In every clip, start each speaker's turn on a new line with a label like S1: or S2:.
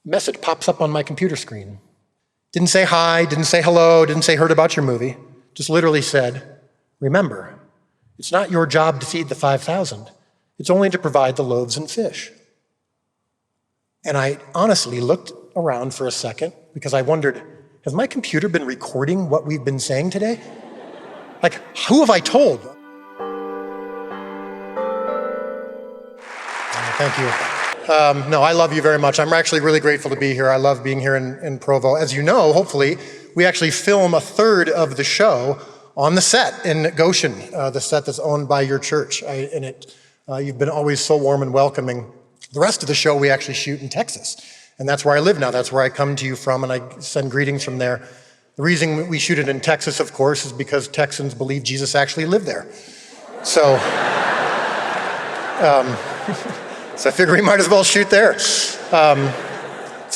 S1: a message pops up on my computer screen. Didn't say hi, didn't say hello, didn't say heard about your movie. Just literally said, remember, it's not your job to feed the 5,000. It's only to provide the loaves and fish. And I honestly looked around for a second because I wondered, has my computer been recording what we've been saying today? Like, who have I told? Thank you. No, I love you very much. I'm actually really grateful to be here. I love being here in Provo. As you know, hopefully, we actually film a third of the show on the set in Goshen, the set that's owned by your church. You've been always so warm and welcoming. The rest of the show we actually shoot in Texas. And that's where I live now. That's where I come to you from, and I send greetings from there. The reason we shoot it in Texas, of course, is because Texans believe Jesus actually lived there. So, so I figure we might as well shoot there. It's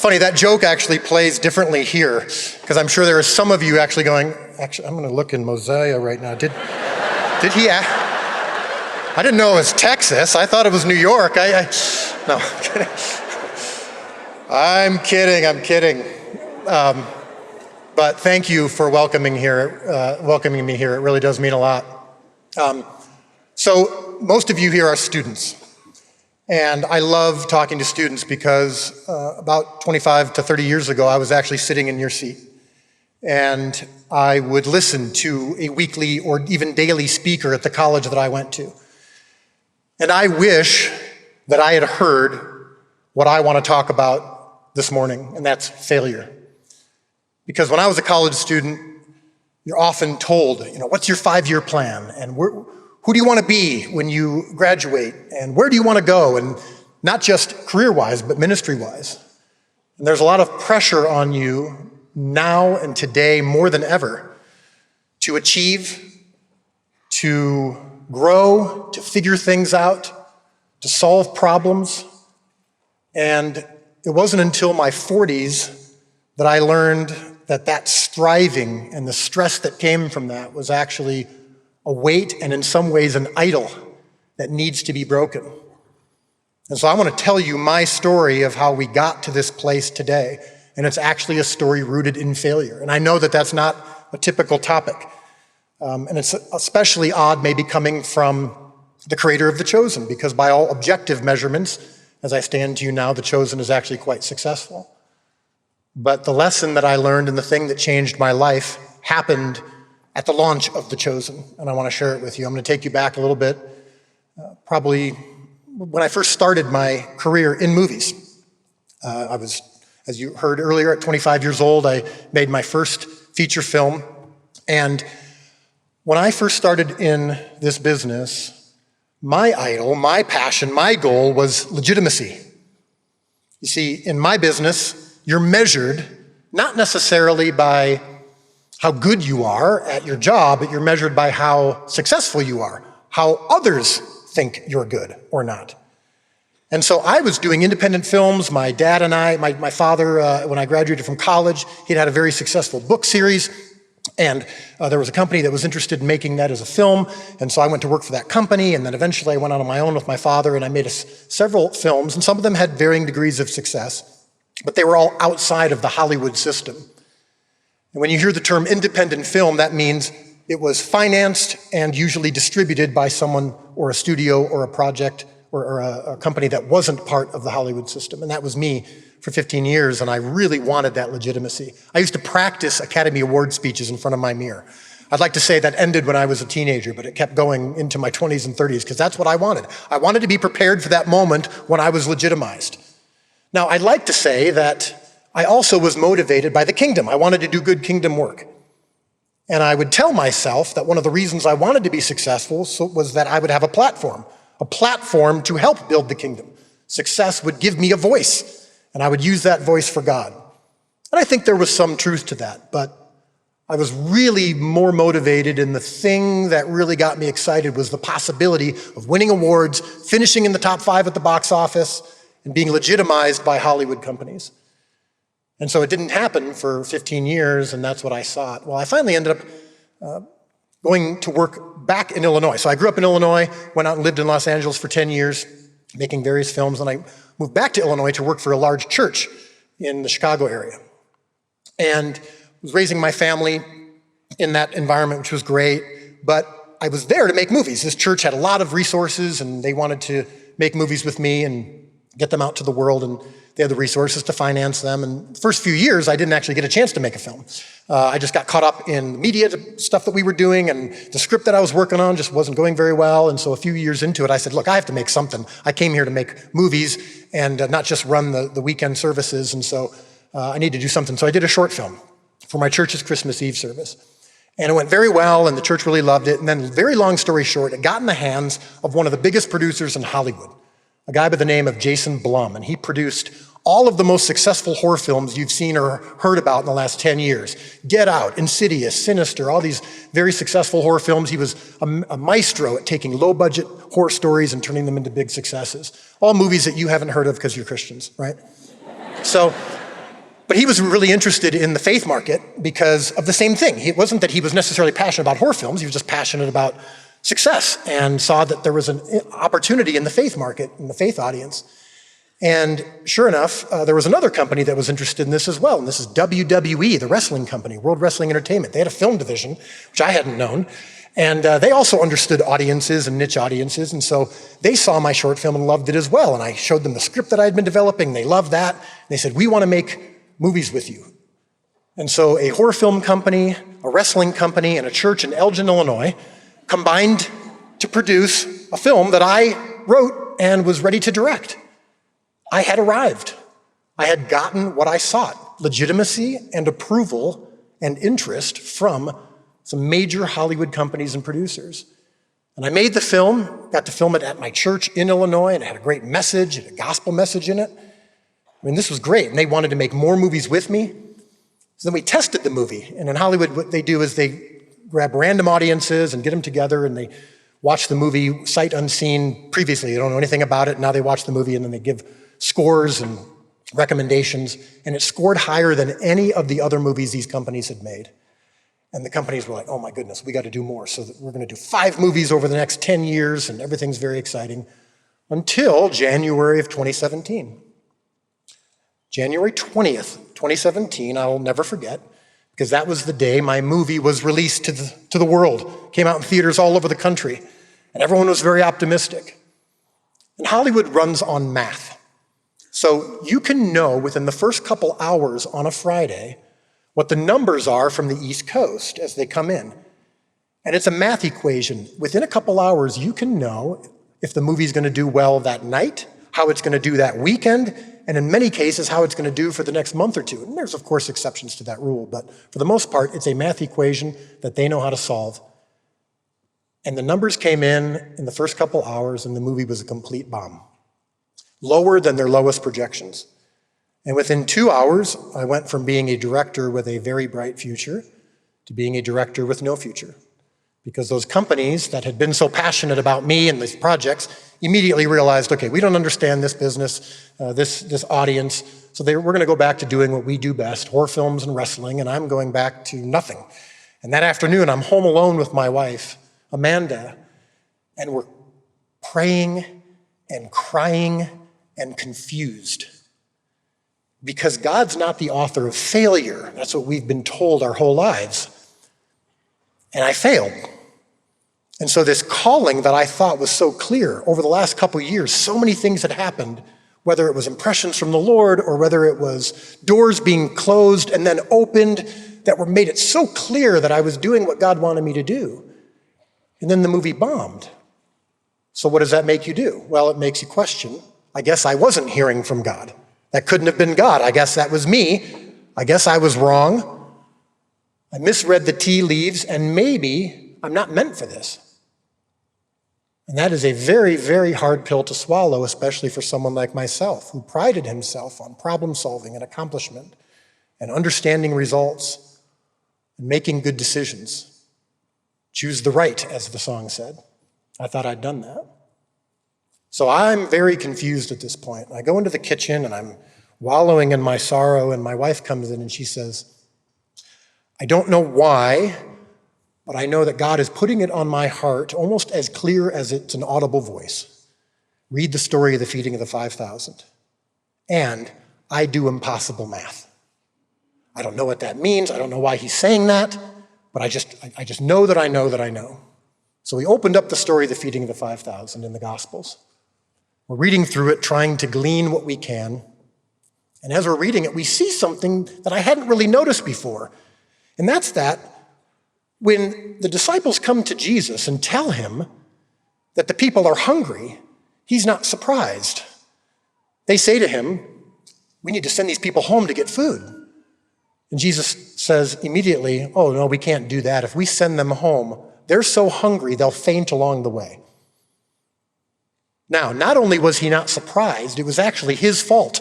S1: funny, that joke actually plays differently here, because I'm sure there are some of you actually going, actually, I'm going to look in Mosiah right now. Did he? I didn't know it was Texas. I thought it was New York. No, I'm kidding. I'm kidding. But thank you for welcoming me here. It really does mean a lot. So most of you here are students. And I love talking to students because about 25 to 30 years ago, I was actually sitting in your seat. And I would listen to a weekly or even daily speaker at the college that I went to. And I wish that I had heard what I want to talk about this morning, and that's failure. Because when I was a college student, you're often told, what's your 5-year plan? And who do you want to be when you graduate? And where do you want to go? And not just career-wise, but ministry-wise. And there's a lot of pressure on you now and today more than ever to achieve, to grow, to figure things out, to solve problems. And it wasn't until my 40s that I learned that striving and the stress that came from that was actually a weight and in some ways an idol that needs to be broken. And so I want to tell you my story of how we got to this place today. And it's actually a story rooted in failure. And I know that that's not a typical topic. And it's especially odd maybe coming from the creator of The Chosen, because by all objective measurements, as I stand to you now, The Chosen is actually quite successful. But the lesson that I learned and the thing that changed my life happened at the launch of The Chosen, and I want to share it with you. I'm going to take you back a little bit, probably when I first started my career in movies. I was, as you heard earlier, at 25 years old, I made my first feature film. And when I first started in this business, my idol, my passion, my goal was legitimacy. You see, in my business, you're measured not necessarily by how good you are at your job, but you're measured by how successful you are, how others think you're good or not. And so I was doing independent films. My dad and my father, when I graduated from college, he'd had a very successful book series. And there was a company that was interested in making that as a film. And so I went to work for that company. And then eventually I went out on my own with my father, and I made several films. And some of them had varying degrees of success, but they were all outside of the Hollywood system. And when you hear the term independent film, that means it was financed and usually distributed by someone or a studio or a project or a company that wasn't part of the Hollywood system. And that was me for 15 years, and I really wanted that legitimacy. I used to practice Academy Award speeches in front of my mirror. I'd like to say that ended when I was a teenager, but it kept going into my 20s and 30s because that's what I wanted. I wanted to be prepared for that moment when I was legitimized. Now, I'd like to say that I also was motivated by the kingdom. I wanted to do good kingdom work. And I would tell myself that one of the reasons I wanted to be successful was that I would have a platform to help build the kingdom. Success would give me a voice, and I would use that voice for God. And I think there was some truth to that, but I was really more motivated, and the thing that really got me excited was the possibility of winning awards, finishing in the top 5 at the box office, and being legitimized by Hollywood companies. And so it didn't happen for 15 years, and that's what I sought. Well, I finally ended up going to work back in Illinois. So I grew up in Illinois, went out and lived in Los Angeles for 10 years, making various films, and I moved back to Illinois to work for a large church in the Chicago area. And was raising my family in that environment, which was great, but I was there to make movies. This church had a lot of resources, and they wanted to make movies with me and get them out to the world, and they had the resources to finance them. And the first few years, I didn't actually get a chance to make a film. I just got caught up in media stuff that we were doing, and the script that I was working on just wasn't going very well. And so a few years into it, I said, look, I have to make something. I came here to make movies and not just run the weekend services, and so I need to do something. So I did a short film for my church's Christmas Eve service. And it went very well, and the church really loved it. And then, very long story short, it got in the hands of one of the biggest producers in Hollywood, a guy by the name of Jason Blum. And he produced all of the most successful horror films you've seen or heard about in the last 10 years. Get Out, Insidious, Sinister, all these very successful horror films. He was a maestro at taking low-budget horror stories and turning them into big successes. All movies that you haven't heard of because you're Christians, right? But he was really interested in the faith market because of the same thing. It wasn't that he was necessarily passionate about horror films, he was just passionate about success and saw that there was an opportunity in the faith market, in the faith audience. And sure enough, there was another company that was interested in this as well, and this is WWE, the wrestling company, World Wrestling Entertainment. They had a film division, which I hadn't known, and they also understood audiences and niche audiences, and so they saw my short film and loved it as well. And I showed them the script that I had been developing. They loved that. They said, we want to make movies with you. And so a horror film company, a wrestling company, and a church in Elgin, Illinois combined to produce a film that I wrote and was ready to direct. I had arrived. I had gotten what I sought, legitimacy and approval and interest from some major Hollywood companies and producers. And I made the film, got to film it at my church in Illinois, and it had a great message, a gospel message in it. I mean, this was great, and they wanted to make more movies with me. So then we tested the movie, and in Hollywood, what they do is they grab random audiences and get them together, and they watch the movie sight unseen previously. They don't know anything about it. Now they watch the movie, and then they give scores and recommendations, and it scored higher than any of the other movies these companies had made. And the companies were like, oh my goodness, we got to do more. So we're going to do 5 movies over the next 10 years, and everything's very exciting, until January of 2017. January 20th, 2017, I'll never forget, because that was the day my movie was released to the world. Came out in theaters all over the country, and everyone was very optimistic. And Hollywood runs on math. So you can know within the first couple hours on a Friday what the numbers are from the East Coast as they come in. And it's a math equation. Within a couple hours, you can know if the movie's going to do well that night, how it's going to do that weekend, and in many cases, how it's going to do for the next month or two. And there's, of course, exceptions to that rule, but for the most part, it's a math equation that they know how to solve. And the numbers came in the first couple hours, and the movie was a complete bomb, lower than their lowest projections. And within 2 hours, I went from being a director with a very bright future to being a director with no future. Because those companies that had been so passionate about me and these projects immediately realized, okay, we don't understand this business, this audience, so we're going to go back to doing what we do best, horror films and wrestling, and I'm going back to nothing. And that afternoon, I'm home alone with my wife, Amanda, and we're praying and crying and confused. Because God's not the author of failure. That's what we've been told our whole lives. And I failed. And so this calling that I thought was so clear over the last couple of years, so many things had happened, whether it was impressions from the Lord or whether it was doors being closed and then opened that were made it so clear that I was doing what God wanted me to do. And then the movie bombed. So what does that make you do? Well, it makes you question, I guess I wasn't hearing from God. That couldn't have been God. I guess that was me. I guess I was wrong. I misread the tea leaves, and maybe I'm not meant for this. And that is a very, very hard pill to swallow, especially for someone like myself, who prided himself on problem solving and accomplishment and understanding results and making good decisions. Choose the right, as the song said. I thought I'd done that. So I'm very confused at this point. I go into the kitchen and I'm wallowing in my sorrow, and my wife comes in and she says, I don't know why, but I know that God is putting it on my heart almost as clear as it's an audible voice. Read the story of the feeding of the 5,000. And I do impossible math. I don't know what that means. I don't know why he's saying that, but I just know that I know that I know. So we opened up the story of the feeding of the 5,000 in the Gospels. We're reading through it, trying to glean what we can. And as we're reading it, we see something that I hadn't really noticed before. And that's that when the disciples come to Jesus and tell him that the people are hungry, he's not surprised. They say to him, we need to send these people home to get food. And Jesus says immediately, oh, no, we can't do that. If we send them home, they're so hungry, they'll faint along the way. Now, not only was he not surprised, it was actually his fault.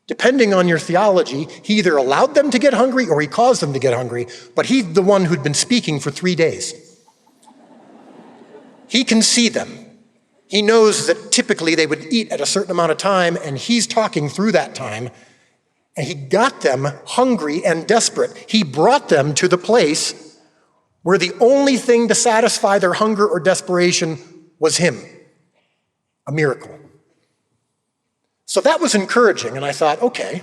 S1: Depending on your theology, he either allowed them to get hungry or he caused them to get hungry, but he's the one who'd been speaking for 3 days. He can see them. He knows that typically they would eat at a certain amount of time, and he's talking through that time, and he got them hungry and desperate. He brought them to the place where the only thing to satisfy their hunger or desperation was him, a miracle. So that was encouraging, and I thought, okay,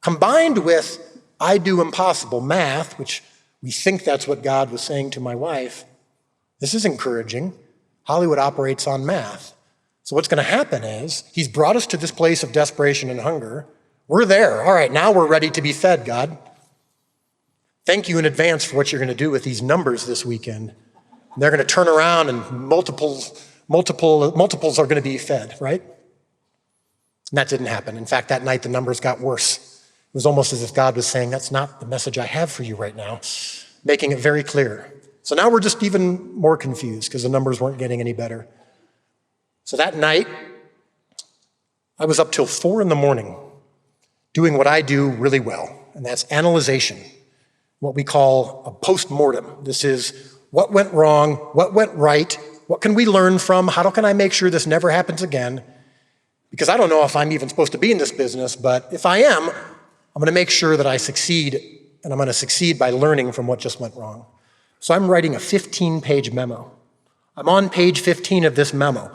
S1: combined with I do impossible math, which we think that's what God was saying to my wife, this is encouraging. Hollywood operates on math. So what's going to happen is he's brought us to this place of desperation and hunger. We're there. All right, now we're ready to be fed, God. Thank you in advance for what you're going to do with these numbers this weekend. And they're going to turn around and multiples are going to be fed, right? And that didn't happen. In fact, that night the numbers got worse. It was almost as if God was saying, that's not the message I have for you right now, making it very clear. So now we're just even more confused because the numbers weren't getting any better. So that night, I was up till 4 a.m. doing what I do really well, and that's analyzation, what we call a post-mortem. This is what went wrong, what went right, what can we learn from, how can I make sure this never happens again? Because I don't know if I'm even supposed to be in this business, but if I am, I'm going to make sure that I succeed, and I'm going to succeed by learning from what just went wrong. So I'm writing a 15-page memo. I'm on page 15 of this memo,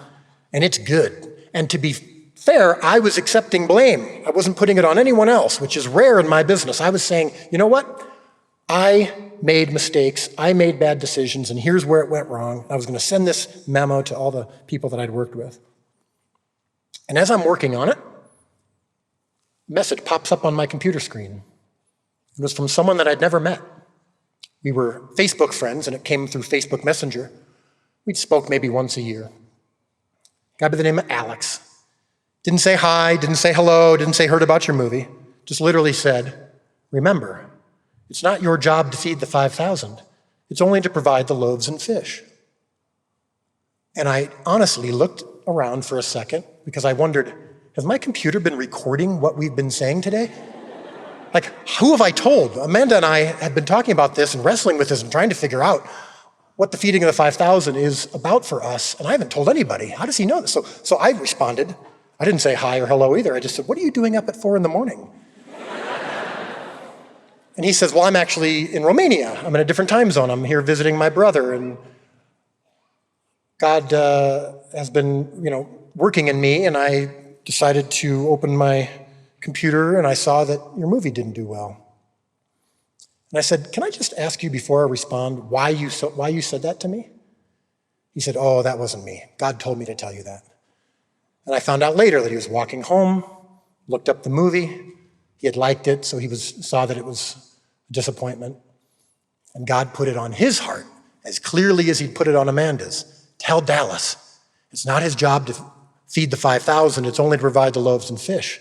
S1: and it's good. And to be fair, I was accepting blame. I wasn't putting it on anyone else, which is rare in my business. I was saying, you know what? I made mistakes, I made bad decisions, and here's where it went wrong. I was going to send this memo to all the people that I'd worked with. And as I'm working on it, a message pops up on my computer screen. It was from someone that I'd never met. We were Facebook friends, and it came through Facebook Messenger. We'd spoke maybe once a year. A guy by the name of Alex. Didn't say hi, didn't say hello, didn't say heard about your movie. Just literally said, remember, it's not your job to feed the 5,000. It's only to provide the loaves and fish. And I honestly looked around for a second because I wondered, has my computer been recording what we've been saying today? Like, who have I told? Amanda and I had been talking about this and wrestling with this and trying to figure out what the feeding of the 5,000 is about for us, and I haven't told anybody. How does he know this? So I responded. I didn't say hi or hello either. I just said, what are you doing up at 4 a.m? And he says, well, I'm actually in Romania. I'm in a different time zone. I'm here visiting my brother, and God has been, working in me, and I decided to open my computer, and I saw that your movie didn't do well. And I said, can I just ask you before I respond why you said that to me? He said, oh, that wasn't me. God told me to tell you that. And I found out later that he was walking home, looked up the movie. He had liked it, so he saw that it was a disappointment. And God put it on his heart, as clearly as he'd put it on Amanda's. Tell Dallas, it's not his job to feed the 5,000, it's only to provide the loaves and fish.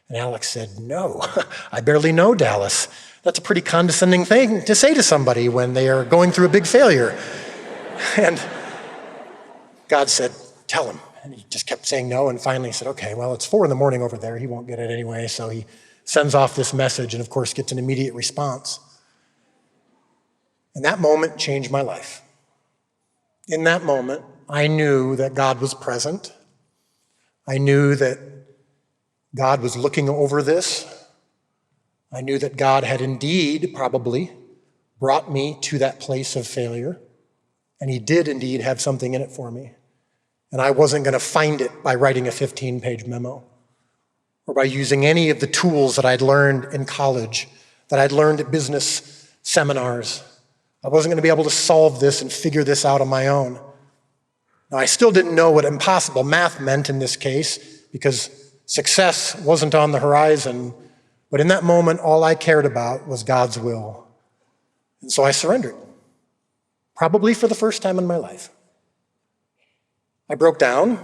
S1: And Alex said, no, I barely know Dallas. That's a pretty condescending thing to say to somebody when they are going through a big failure. And God said, tell him. And he just kept saying no, and finally he said, okay, well, it's 4 a.m. over there. He won't get it anyway. So he sends off this message and, of course, gets an immediate response. And that moment changed my life. In that moment, I knew that God was present. I knew that God was looking over this. I knew that God had indeed probably brought me to that place of failure, and he did indeed have something in it for me. And I wasn't going to find it by writing a 15-page memo or by using any of the tools that I'd learned in college, that I'd learned at business seminars. I wasn't going to be able to solve this and figure this out on my own. Now, I still didn't know what impossible math meant in this case, because success wasn't on the horizon, but in that moment, all I cared about was God's will. And so I surrendered, probably for the first time in my life. I broke down,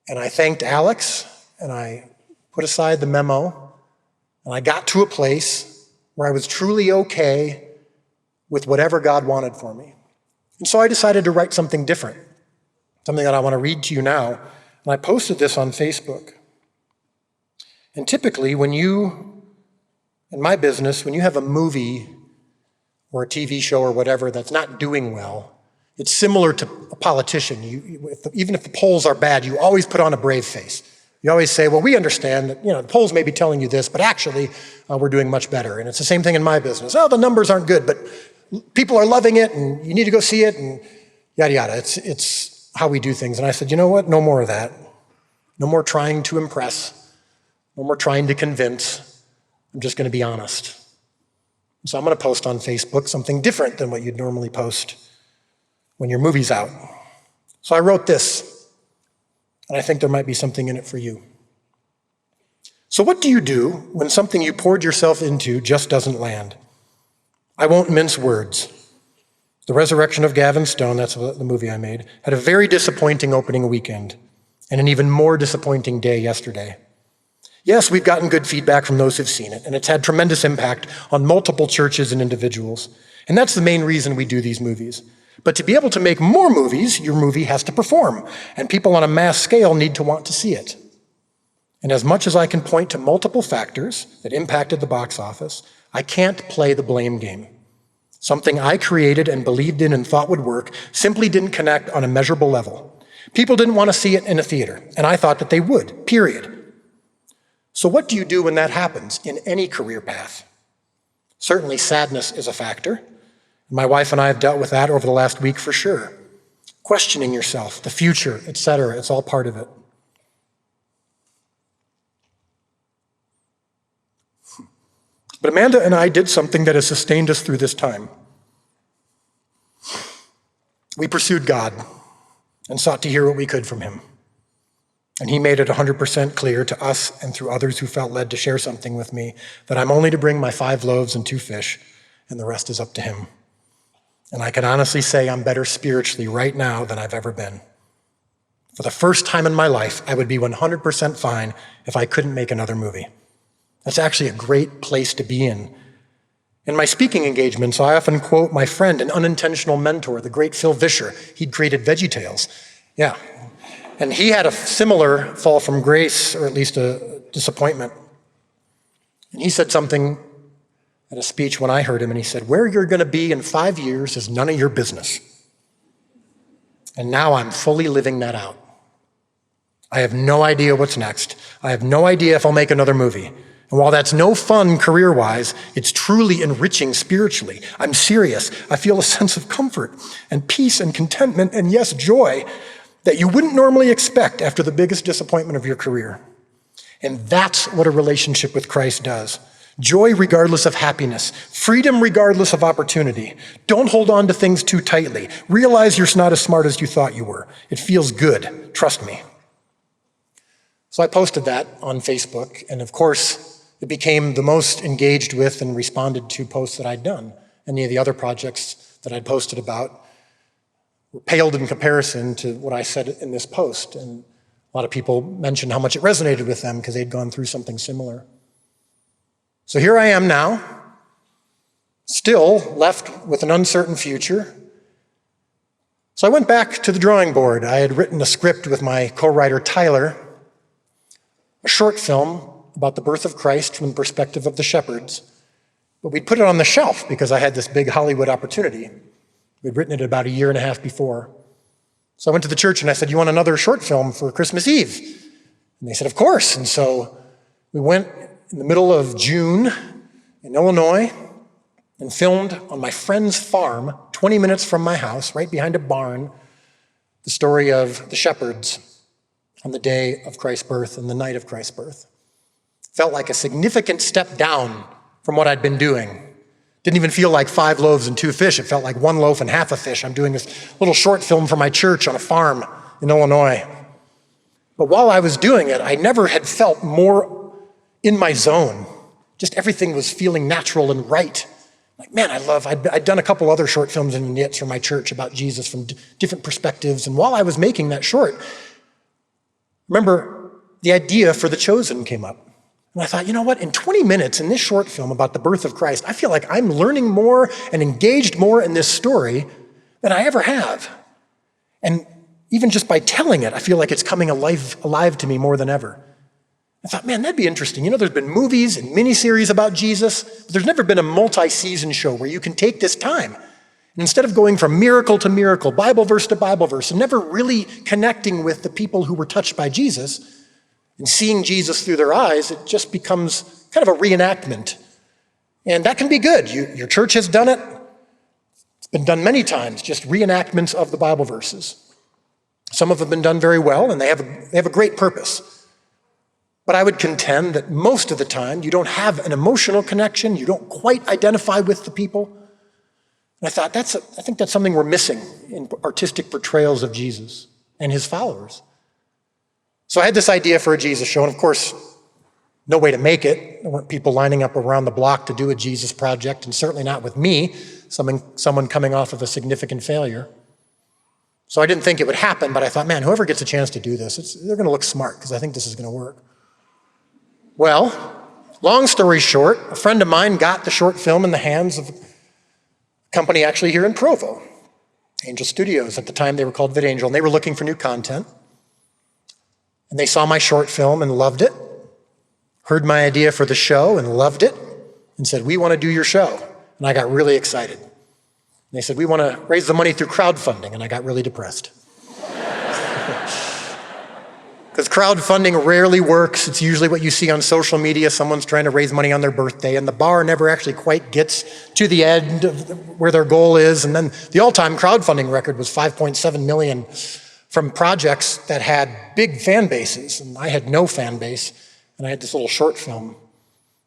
S1: and I thanked Alex, and I put aside the memo, and I got to a place where I was truly okay with whatever God wanted for me. And so I decided to write something different, something that I want to read to you now. And I posted this on Facebook. And typically, in my business, when you have a movie or a TV show or whatever that's not doing well, it's similar to a politician. Even if the polls are bad, you always put on a brave face. You always say, well, we understand that the polls may be telling you this, but actually we're doing much better. And it's the same thing in my business. Oh, the numbers aren't good, but people are loving it, and you need to go see it, and yada, yada. It's how we do things. And I said, you know what? No more of that. No more trying to impress. No more trying to convince. I'm just going to be honest. So I'm going to post on Facebook something different than what you'd normally post when your movie's out. So I wrote this, and I think there might be something in it for you. So what do you do when something you poured yourself into just doesn't land? I won't mince words. The Resurrection of Gavin Stone, that's the movie I made, had a very disappointing opening weekend and an even more disappointing day yesterday. Yes, we've gotten good feedback from those who've seen it, and it's had tremendous impact on multiple churches and individuals. And that's the main reason we do these movies. But to be able to make more movies, your movie has to perform, and people on a mass scale need to want to see it. And as much as I can point to multiple factors that impacted the box office, I can't play the blame game. Something I created and believed in and thought would work simply didn't connect on a measurable level. People didn't want to see it in a theater, and I thought that they would, period. So what do you do when that happens in any career path? Certainly sadness is a factor. My wife and I have dealt with that over the last week for sure. Questioning yourself, the future, etc. It's all part of it. But Amanda and I did something that has sustained us through this time. We pursued God and sought to hear what we could from him. And he made it 100% clear to us and through others who felt led to share something with me that I'm only to bring my 5 loaves and 2 fish, and the rest is up to him. And I can honestly say I'm better spiritually right now than I've ever been. For the first time in my life, I would be 100% fine if I couldn't make another movie. That's actually a great place to be in. In my speaking engagements, I often quote my friend and unintentional mentor, the great Phil Vischer. He'd created VeggieTales. Yeah. And he had a similar fall from grace, or at least a disappointment. And he said something at a speech when I heard him, and he said, where you're going to be in 5 years is none of your business. And now I'm fully living that out. I have no idea what's next. I have no idea if I'll make another movie. And while that's no fun career-wise, it's truly enriching spiritually. I'm serious. I feel a sense of comfort and peace and contentment and, yes, joy that you wouldn't normally expect after the biggest disappointment of your career. And that's what a relationship with Christ does. Joy regardless of happiness, freedom regardless of opportunity. Don't hold on to things too tightly. Realize you're not as smart as you thought you were. It feels good. Trust me. So I posted that on Facebook, and of course, it became the most engaged with and responded to posts that I'd done. Any of the other projects that I'd posted about were paled in comparison to what I said in this post. And a lot of people mentioned how much it resonated with them because they'd gone through something similar. So here I am now, still left with an uncertain future. So I went back to the drawing board. I had written a script with my co-writer Tyler, a short film about the birth of Christ from the perspective of the shepherds. But we'd put it on the shelf because I had this big Hollywood opportunity. We'd written it about 1.5 years before. So I went to the church and I said, you want another short film for Christmas Eve? And they said, of course. And so we went in the middle of June in Illinois and filmed on my friend's farm, 20 minutes from my house, right behind a barn, the story of the shepherds on the day of Christ's birth and the night of Christ's birth. felt like a significant step down from what I'd been doing. Didn't even feel like 5 loaves and 2 fish. It felt like 1 loaf and half a fish. I'm doing this little short film for my church on a farm in Illinois. But while I was doing it, I never had felt more in my zone. Just everything was feeling natural and right. Like, man, I'd done a couple other short films and vignettes for my church about Jesus from different perspectives. And while I was making that short, remember, the idea for The Chosen came up. And I thought, you know what, in 20 minutes in this short film about the birth of Christ, I feel like I'm learning more and engaged more in this story than I ever have. And even just by telling it, I feel like it's coming alive to me more than ever. I thought, man, that'd be interesting. You know, there's been movies and miniseries about Jesus, but there's never been a multi-season show where you can take this time. And instead of going from miracle to miracle, Bible verse to Bible verse, and never really connecting with the people who were touched by Jesus, and seeing Jesus through their eyes, it just becomes kind of a reenactment. And that can be good. Your church has done it. It's been done many times, just reenactments of the Bible verses. Some of them have been done very well, and they have a great purpose. But I would contend that most of the time, you don't have an emotional connection. You don't quite identify with the people. And I thought, I think that's something we're missing in artistic portrayals of Jesus and his followers. So I had this idea for a Jesus show, and of course, no way to make it. There weren't people lining up around the block to do a Jesus project, and certainly not with me, someone coming off of a significant failure. So I didn't think it would happen, but I thought, man, whoever gets a chance to do this, they're going to look smart, because I think this is going to work. Well, long story short, a friend of mine got the short film in the hands of a company actually here in Provo, Angel Studios. At the time, they were called VidAngel, and they were looking for new content. And they saw my short film and loved it, heard my idea for the show and loved it, and said, we want to do your show. And I got really excited. And they said, we want to raise the money through crowdfunding, and I got really depressed. Because crowdfunding rarely works. It's usually what you see on social media. Someone's trying to raise money on their birthday, and the bar never actually quite gets to the end of where their goal is. And then the all-time crowdfunding record was $5.7 million from projects that had big fan bases, and I had no fan base, and I had this little short film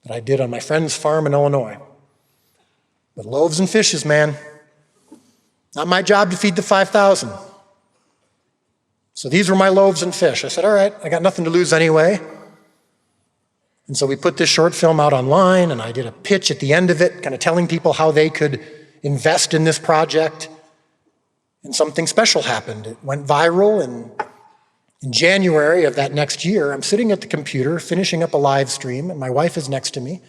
S1: that I did on my friend's farm in Illinois. But loaves and fishes, man. Not my job to feed the 5,000. So these were my loaves and fish. I said, all right, I got nothing to lose anyway. And so we put this short film out online, and I did a pitch at the end of it, kind of telling people how they could invest in this project. And something special happened. It went viral, and in January of that next year, I'm sitting at the computer finishing up a live stream, and my wife is next to me.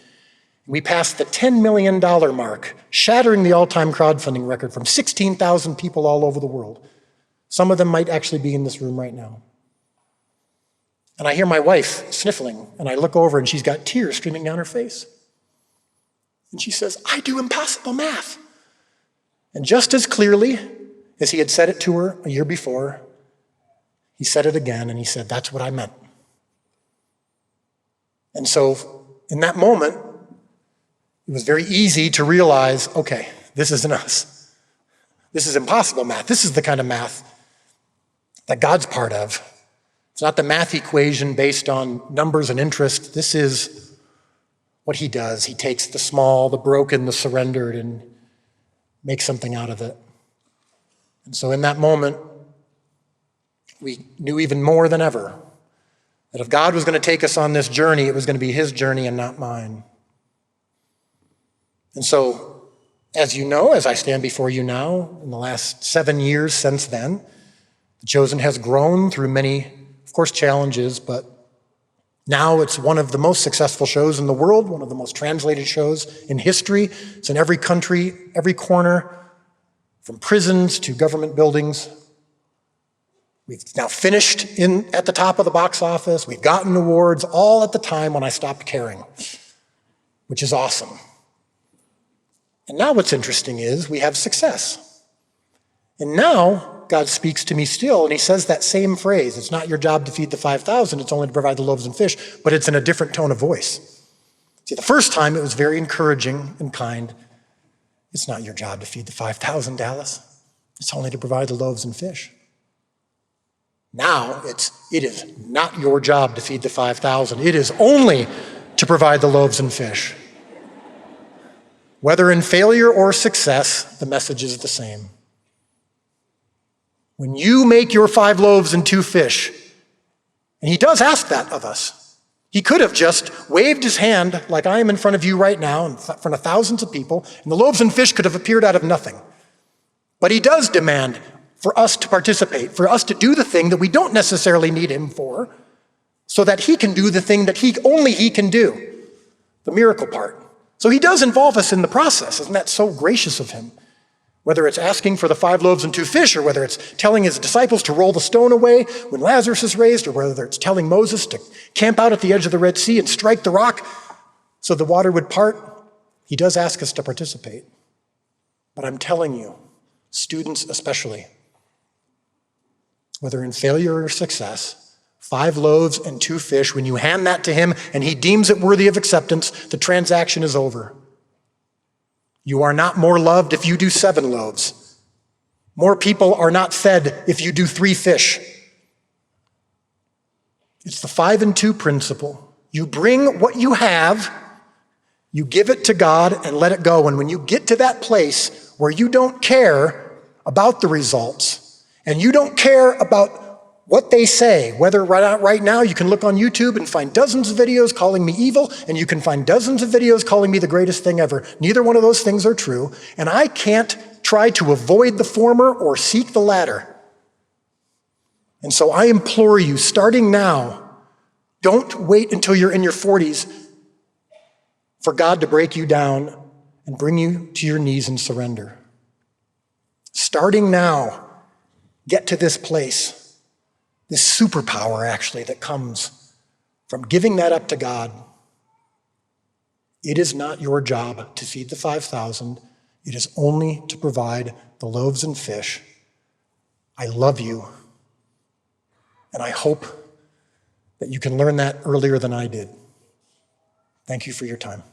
S1: We passed the $10 million mark, shattering the all-time crowdfunding record from 16,000 people all over the world. Some of them might actually be in this room right now. And I hear my wife sniffling, and I look over, and she's got tears streaming down her face. And she says, I do impossible math. And just as clearly as he had said it to her a year before, he said it again, and he said, that's what I meant. And so in that moment, it was very easy to realize, okay, this isn't us. This is impossible math. This is the kind of math that God's part of. It's not the math equation based on numbers and interest. This is what he does. He takes the small, the broken, the surrendered, and makes something out of it. And so in that moment, we knew even more than ever that if God was going to take us on this journey, it was going to be his journey and not mine. And so, as you know, as I stand before you now, in the last 7 years since then, The Chosen has grown through many, of course, challenges, but now it's one of the most successful shows in the world, one of the most translated shows in history. It's in every country, every corner, from prisons to government buildings. We've now finished at the top of the box office. We've gotten awards, all at the time when I stopped caring, which is awesome. And now what's interesting is we have success. And now God speaks to me still, and he says that same phrase. It's not your job to feed the 5,000, it's only to provide the loaves and fish, but it's in a different tone of voice. See, the first time it was very encouraging and kind. It's not your job to feed the 5,000, Dallas. It's only to provide the loaves and fish. Now it is not your job to feed the 5,000. It is only to provide the loaves and fish. Whether in failure or success, the message is the same. When you make your 5 loaves and 2 fish, and he does ask that of us. He could have just waved his hand like I am in front of you right now in front of thousands of people, and the loaves and fish could have appeared out of nothing. But he does demand for us to participate, for us to do the thing that we don't necessarily need him for, so that he can do the thing that only he can do, the miracle part. So he does involve us in the process. Isn't that so gracious of him? Whether it's asking for the 5 loaves and 2 fish, or whether it's telling his disciples to roll the stone away when Lazarus is raised, or whether it's telling Moses to camp out at the edge of the Red Sea and strike the rock so the water would part, he does ask us to participate. But I'm telling you, students especially, whether in failure or success, 5 loaves and 2 fish, when you hand that to him and he deems it worthy of acceptance, the transaction is over. You are not more loved if you do 7 loaves. More people are not fed if you do 3 fish. It's the 5 and 2 principle. You bring what you have, you give it to God and let it go. And when you get to that place where you don't care about the results and you don't care about what they say, whether right now you can look on YouTube and find dozens of videos calling me evil, and you can find dozens of videos calling me the greatest thing ever. Neither one of those things are true, and I can't try to avoid the former or seek the latter. And so I implore you, starting now, don't wait until you're in your 40s for God to break you down and bring you to your knees and surrender. Starting now, get to this place. This superpower, actually, that comes from giving that up to God. It is not your job to feed the 5,000. It is only to provide the loaves and fish. I love you, and I hope that you can learn that earlier than I did. Thank you for your time.